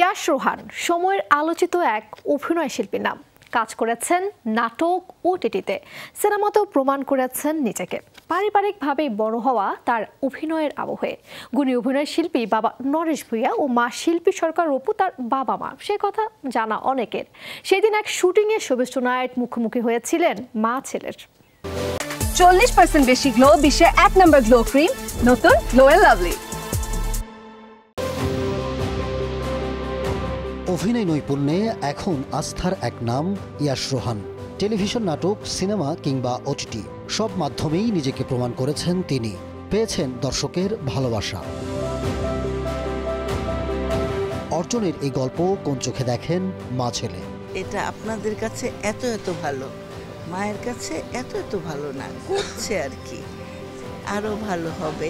ইয়াশ রোহান সময়ের আলোচিত এক অভিনয় শিল্পীর নাম। কাজ করেছেন নাটক, ওটিটিতে, সিনেমাতেও প্রমাণ করেছেন নিজেকে। পারিবারিকভাবে বড় হওয়া তার অভিনয়ের আবহে গুণী অভিনয় শিল্পী বাবা নরেশ ভূঁইয়া ও মা শিল্পী সরকার অপু তার বাবা মা, সে কথা জানা অনেকের। সেদিন এক শুটিংয়ে শোভিষ্ঠ নায়ের মুখোমুখি হয়েছিলেন মা ছেলের। 40% বেশি গ্লো, বিশ্বের 1 নম্বর গ্লো ক্রিম, নতুন গ্লো এন্ড লাভলি। অভিনয় নৈপুণ্যে এখন আস্থার এক নাম ইয়াশ রোহান। টেলিভিশন, নাটক, সিনেমা কিংবা ওটিটি সব মাধ্যমেই নিজেকে প্রমাণ করেছেন তিনি। পেয়েছেন দর্শকের ভালোবাসা। অর্জনের এই গল্প কোন চোখে দেখেন মা ছেলে। এটা আপনাদের কাছে এত ভালো, মায়ের কাছে এত ভালো না, করছে আর কি, আরো ভালো হবে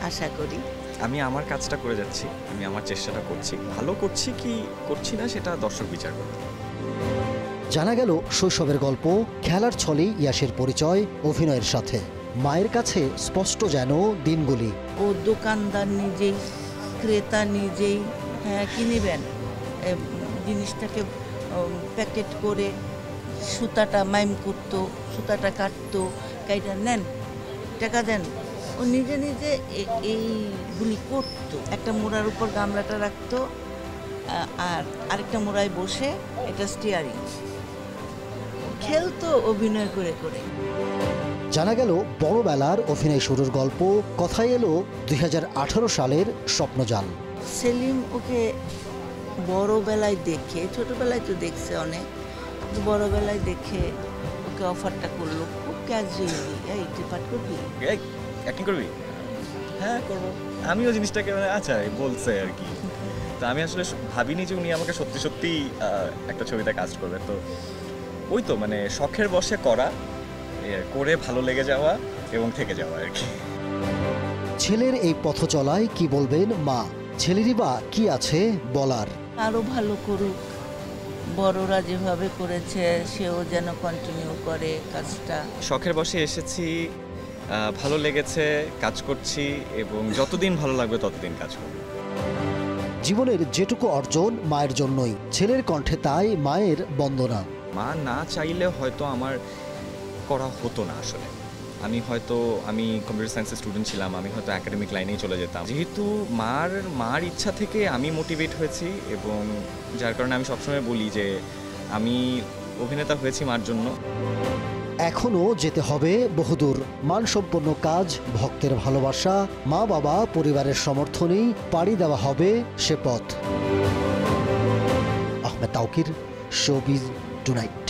আশা করি। আমি আমার কাজটা করে যাচ্ছি, আমি আমার চেষ্টাটা করছি। ভালো করছি কি করছি না সেটা দর্শক বিচার করবে। জানা গেল শৈশবের গল্প, খেলার ছলে ইয়াশের পরিচয় অভিনয়ের সাথে। মায়ের কাছে স্পষ্ট যেন দিনগুলি। ও দোকানদার নিজেই, ক্রেতা নিজেই। হ্যাঁ, কি নেবেন, জিনিসটাকে প্যাকেট করে সুতাটা মাইম করতো, সুতাটা কাটতো, কাইটা নেন, টাকা দেন। ও নিজে নিজে এইগুলি করতো। একটা মোড়ার উপর গামলাটা রাখতো, আর আরেকটা মোড়ায় বসে এটা স্টিয়ারিং, খেলতো অভিনয় করে করে। জানা গেল বড়বেলার অভিনয় শুরুর গল্প। কথায় এলো 2018 সালের স্বপ্নজাল। সেলিম ওকে বড়বেলায় দেখে, ছোটবেলায় তো দেখছে অনেক, বড়বেলায় দেখে ওকে অফারটা করলো খুব ক্যাজুয়ালি, এই তুই পাঠ করবি, অ্যাক্টিং করবি? হ্যাঁ করবো। আমিও জিনিসটাকে আচ্ছা বলছে আর কি। তো আমি আসলে ভাবিনি যে উনি আমাকে সত্যি সত্যি একটা ছবিতে কাজ করবে। তো ওই তো মানে শখের বশে করা, করে ভালো লেগে যাওয়া এবং থেকে যাওয়া আর কি। ছেলের এই পথ চলায় কি বলবেন মা? ছেলেরই বা কি আছে বলার? আরো ভালো করুক, বড়রা যেভাবে করেছে সেও যেন কন্টিনিউ করে কাজটা। শখের বশে এসেছি, ভালো লেগেছে, কাজ করছি এবং যতদিন ভালো লাগবে ততদিন কাজ করব। জীবনের যেটুকু অর্জন মায়ের জন্যই। ছেলের কণ্ঠে তাই মায়ের বন্দনা। মা না চাইলে হয়তো আমার করা হতো না। আসলে আমি কম্পিউটার সায়েন্সের স্টুডেন্ট ছিলাম, আমি হয়তো একাডেমিক লাইনেই চলে যেতাম। যেহেতু মার ইচ্ছা থেকে আমি মোটিভেট হয়েছি এবং যার কারণে আমি সবসময় বলি যে আমি অভিনেতা হয়েছি মার জন্য। এখনো যেতে হবে বহুদূর। মানসম্পন্ন কাজ, ভক্তের ভালোবাসা, মা বাবা, পরিবারের সমর্থনেই পাড়ি দেওয়া হবে সে পথ। Ahmed Tauquir, showbiz tonight.